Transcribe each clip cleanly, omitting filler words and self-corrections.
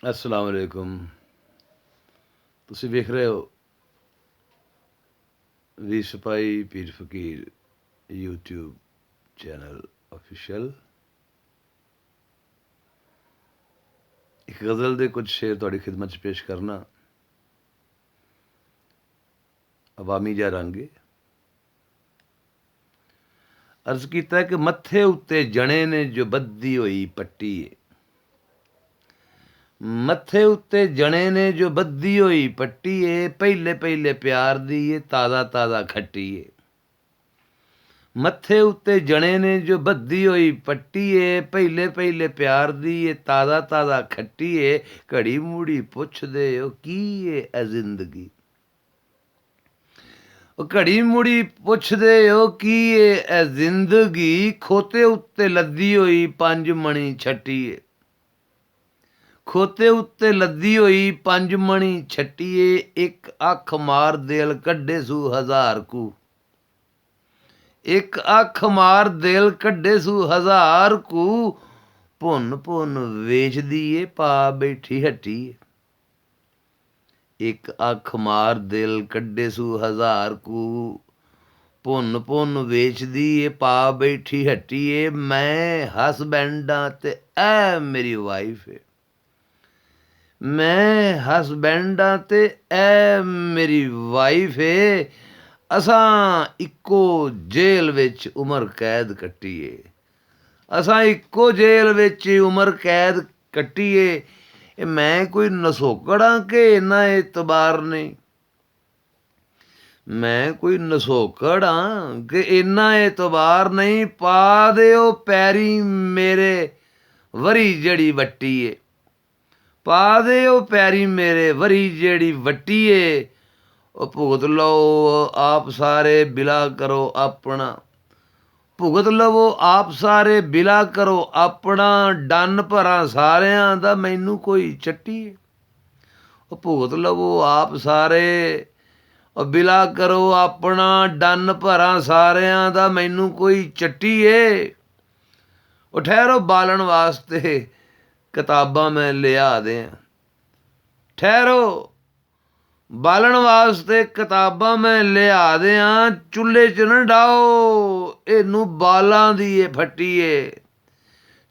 अस्सलाम वालेकुम। ਤੁਸੀਂ ਵੇਖ ਰਹੇ ਹੋ ਵੀ ਸਿਪਾਹੀ ਪੀਰ ਫਕੀਰ YouTube ਚੈਨਲ ऑफिशियल। ਇੱਕ ਗਜ਼ਲ ਦੇ ਕੁਝ ਸ਼ੇਰ ਤੁਹਾਡੀ ਖਿਦਮਤ 'ਚ ਪੇਸ਼ ਕਰਨਾ। ਅਵਾਮੀ ਜਿਹਾ ਰੰਗ ਏ। ਅਰਜ਼ ਕੀਤਾ ਕਿ ਮੱਥੇ ਉੱਤੇ ਜਣੇ ਨੇ ਜੋ ਬੱਧੀ ਹੋਈ ਪੱਟੀ ਏ। ਮੱਥੇ ਉੱਤੇ ਜਣੇ ਨੇ ਜੋ ਬੱਧੀ ਹੋਈ ਪੱਟੀ ਏ। ਪਹਿਲੇ ਪਹਿਲੇ ਪਿਆਰ ਦੀ ਏ ਤਾਜ਼ਾ ਤਾਜ਼ਾ ਖੱਟੀ ਏ। ਮੱਥੇ ਉੱਤੇ ਜਣੇ ਨੇ ਜੋ ਬੱਧੀ ਹੋਈ ਪੱਟੀ ਏ। ਪਹਿਲੇ ਪਹਿਲੇ ਪਿਆਰ ਦੀ ਏ ਤਾਜ਼ਾ ਤਾਜ਼ਾ ਖੱਟੀ ਏ। ਘੜੀ ਮੂੜੀ ਪੁੱਛਦੇ ਹੋ ਕੀ ਏ ਇਹ ਜ਼ਿੰਦਗੀ। ਉਹ ਘੜੀ ਮੁੜੀ ਪੁੱਛਦੇ ਹੋ ਕੀ ਏ ਇਹ ਜ਼ਿੰਦਗੀ। ਖੋਤੇ ਉੱਤੇ ਲੱਦੀ ਹੋਈ 5 ਮਣੀ ਛੱਟੀ ਏ। ਖੋਤੇ ਉੱਤੇ ਲੱਦੀ ਹੋਈ 5 ਮਣੀ ਛੱਟੀ ਏ। ਇੱਕ ਅੱਖ ਮਾਰ ਦਿਲ ਕੱਢੇ ਸੂ 1000 ਕੂ। ਇੱਕ ਅੱਖ ਮਾਰ ਦਿਲ ਕੱਢੇ ਸੂ 1000 ਕੂ। ਭੁੰਨ ਭੁੰਨ ਵੇਚਦੀ ਏ ਪਾ ਬੈਠੀ ਹੱਟੀ ਏ। ਇੱਕ ਅੱਖ ਮਾਰ ਦਿਲ ਕੱਢੇ ਸੂ 1000 ਕੂ। ਭੁੰਨ ਭੁੰਨ ਵੇਚਦੀ ਏ ਪਾ ਬੈਠੀ ਹੱਟੀ ਏ। ਮੈਂ ਹਸਬੈਂਡਾਂ ਤੇ ਐ ਮੇਰੀ ਵਾਈਫ ਏ। ਮੈਂ ਹਸਬੈਂਡਾਂ ਤੇ ਐ ਮੇਰੀ ਵਾਈਫ ਏ। ਅਸਾਂ ਇੱਕੋ ਜੇਲ੍ਹ ਵਿੱਚ ਉਮਰ ਕੈਦ ਕੱਟੀ ਏ। ਅਸਾਂ ਇੱਕੋ ਜੇਲ੍ਹ ਵਿੱਚ ਉਮਰ ਕੈਦ ਕੱਟੀ ਏ। ਇਹ ਮੈਂ ਕੋਈ ਨਸੋਕੜਾਂ ਕਿ ਇੰਨਾ ਇਤਬਾਰ ਨਹੀਂ। ਮੈਂ ਕੋਈ ਨਸੋਕੜ ਹਾਂ ਕਿ ਇੰਨਾ ਇਤਬਾਰ ਨਹੀਂ। ਪਾ ਦਿਓ ਪੈਰੀ ਮੇਰੇ ਵਰੀ ਜਿਹੜੀ ਵੱਟੀ ਏ। ਪਾ ਦਿਓ ਪੈਰੀ ਮੇਰੇ ਵਰੀ ਜਿਹੜੀ ਵੱਟੀ ਏ। ਉਹ ਭੁਗਤ ਲਓ ਆਪ ਸਾਰੇ ਬਿਲਾ ਕਰੋ ਆਪਣਾ। ਭੁਗਤ ਲਵੋ ਆਪ ਸਾਰੇ ਬਿਲਾ ਕਰੋ ਆਪਣਾ। ਡੰਨ ਭਰਾਂ ਸਾਰਿਆਂ ਦਾ ਮੈਨੂੰ ਕੋਈ ਚੱਟੀ ਏ। ਉਹ ਭੁਗਤ ਲਵੋ ਆਪ ਸਾਰੇ ਉਹ ਬਿਲਾ ਕਰੋ ਆਪਣਾ। ਡੰਨ ਭਰਾਂ ਸਾਰਿਆਂ ਦਾ ਮੈਨੂੰ ਕੋਈ ਚੱਟੀ ਏ। ਉਹ ਠਹਿਰੋ ਬਾਲਣ ਵਾਸਤੇ ਕਿਤਾਬਾਂ ਮੈਂ ਲਿਆ ਦਿਆਂ। ਠਹਿਰੋ ਬਾਲਣ ਵਾਸਤੇ ਕਿਤਾਬਾਂ ਮੈਂ ਲਿਆ ਦਿਆਂ। ਚੁੱਲ੍ਹੇ 'ਚ ਨਾ ਡਾਓ ਇਹਨੂੰ ਬਾਲਾਂ ਦੀ ਏ ਫੱਟੀ ਏ।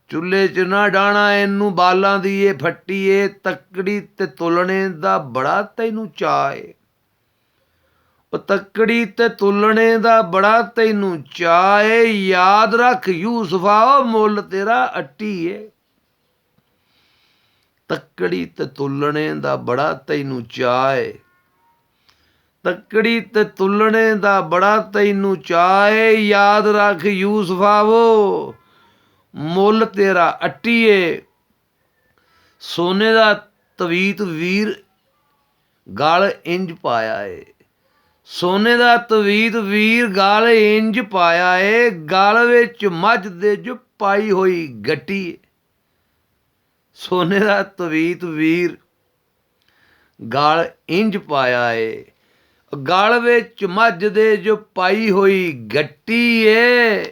ਚੁੱਲ੍ਹੇ 'ਚ ਨਾ ਡਾਣਾ ਇਹਨੂੰ ਬਾਲਾਂ ਦੀ ਏ ਫੱਟੀ ਏ। ਤੱਕੜੀ ਤੇ ਤੁਲਣੇ ਦਾ ਬੜਾ ਤੈਨੂੰ ਚਾਅ ਏ। ਉਹ ਤੱਕੜੀ ਤੇ ਤੁਲਣੇ ਦਾ ਬੜਾ ਤੈਨੂੰ ਚਾਅ ਏ। ਯਾਦ ਰੱਖ ਯੂਸਫਾ ਉਹ ਮੁੱਲ ਤੇਰਾ ਅੱਟੀ ਏ। ਤੱਕੜੀ ਤੇ ਤੁਲਣੇ ਦਾ ਬੜਾ ਤੈਨੂੰ ਚਾਅ ਏ। ਤੱਕੜੀ ਤੇ ਤੁਲਣੇ ਦਾ ਬੜਾ ਤੈਨੂੰ ਚਾਅ ਏ। ਯਾਦ ਰੱਖ ਯੂਸਫਾ ਵੋ ਮੁੱਲ ਤੇਰਾ ਅੱਟੀ ਏ। ਸੋਨੇ ਦਾ ਤਵੀਤ ਵੀਰ ਗਲ ਇੰਜ ਪਾਇਆ ਏ। ਸੋਨੇ ਦਾ ਤਵੀਤ ਵੀਰ ਗਲ ਇੰਜ ਪਾਇਆ ਏ। ਗਲ ਵਿੱਚ ਮੱਝ ਦੇ ਜੋ ਪਾਈ ਹੋਈ ਗੱਟੀ ਏ। ਸੋਨੇ ਦਾ ਤਵੀਤ ਵੀਰ ਗਲ ਇੰਜ ਪਾਇਆ ਏ। ਗਲ ਵਿੱਚ ਮੱਝ ਦੇ ਜੋ ਪਾਈ ਹੋਈ ਗੱਟੀ ਏ।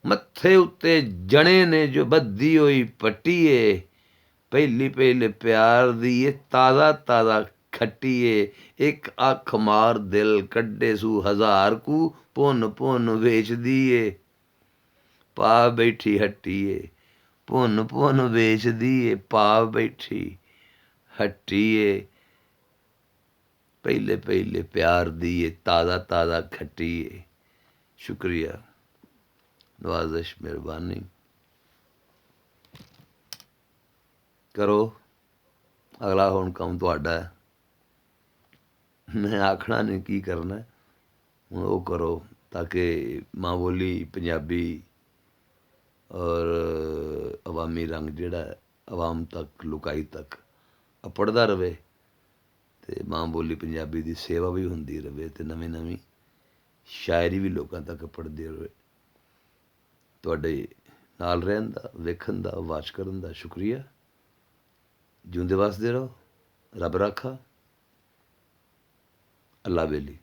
ਮੱਥੇ ਉੱਤੇ ਜਣੇ ਨੇ ਜੋ ਬੱਧੀ ਹੋਈ ਪੱਟੀ ਏ। ਪਹਿਲੀ ਪਹਿਲੇ ਪਿਆਰ ਦੀ ਏ ਤਾਜ਼ਾ ਤਾਜ਼ਾ ਖੱਟੀ ਏ। ਇੱਕ ਅੱਖ ਮਾਰ ਦਿਲ ਕੱਢੇ ਸੂ 1000 ਕੂ। ਭੁੰਨ ਭੁੰਨ ਵੇਚਦੀ ਏ ਪਾ ਬੈਠੀ ਹੱਟੀ ਏ। ਭੁੰਨ ਭੁੰਨ ਵੇਚਦੀ ਏ ਪਾ ਬੈਠੀ ਹੱਟੀ ਏ। ਪਹਿਲੇ ਪਹਿਲੇ ਪਿਆਰ ਦੀ ਏ ਤਾਜ਼ਾ ਤਾਜ਼ਾ ਖੱਟੀ ਏ। ਸ਼ੁਕਰੀਆ, ਨਵਾਜ਼ਿਸ਼, ਮਿਹਰਬਾਨੀ ਕਰੋ। ਅਗਲਾ ਹੁਣ ਕੰਮ ਤੁਹਾਡਾ ਹੈ। ਮੈਂ ਆਖਣਾ ਨਹੀਂ ਕੀ ਕਰਨਾ, ਹੁਣ ਉਹ ਕਰੋ ਤਾਂ ਕਿ ਮਾਂ ਬੋਲੀ ਪੰਜਾਬੀ ਔਰ ਅਵਾਮੀ ਰੰਗ ਜਿਹੜਾ ਆਵਾਮ ਤੱਕ ਲੁਕਾਈ ਤੱਕ ਪੜ੍ਹਦਾ ਰਹੇ ਅਤੇ ਮਾਂ ਬੋਲੀ ਪੰਜਾਬੀ ਦੀ ਸੇਵਾ ਵੀ ਹੁੰਦੀ ਰਹੇ ਅਤੇ ਨਵੀਂ ਨਵੀਂ ਸ਼ਾਇਰੀ ਵੀ ਲੋਕਾਂ ਤੱਕ ਪੜ੍ਹਦੀ ਰਹੇ। ਤੁਹਾਡੇ ਨਾਲ ਰਹਿਣ ਦਾ, ਵੇਖਣ ਦਾ, ਵਾਚ ਕਰਨ ਦਾ ਸ਼ੁਕਰੀਆ। ਜਿਉਂਦੇ ਵਸਦੇ ਰਹੋ। ਰੱਬ ਰਾਖਾ। ਅੱਲਾ ਬੇਲੀ।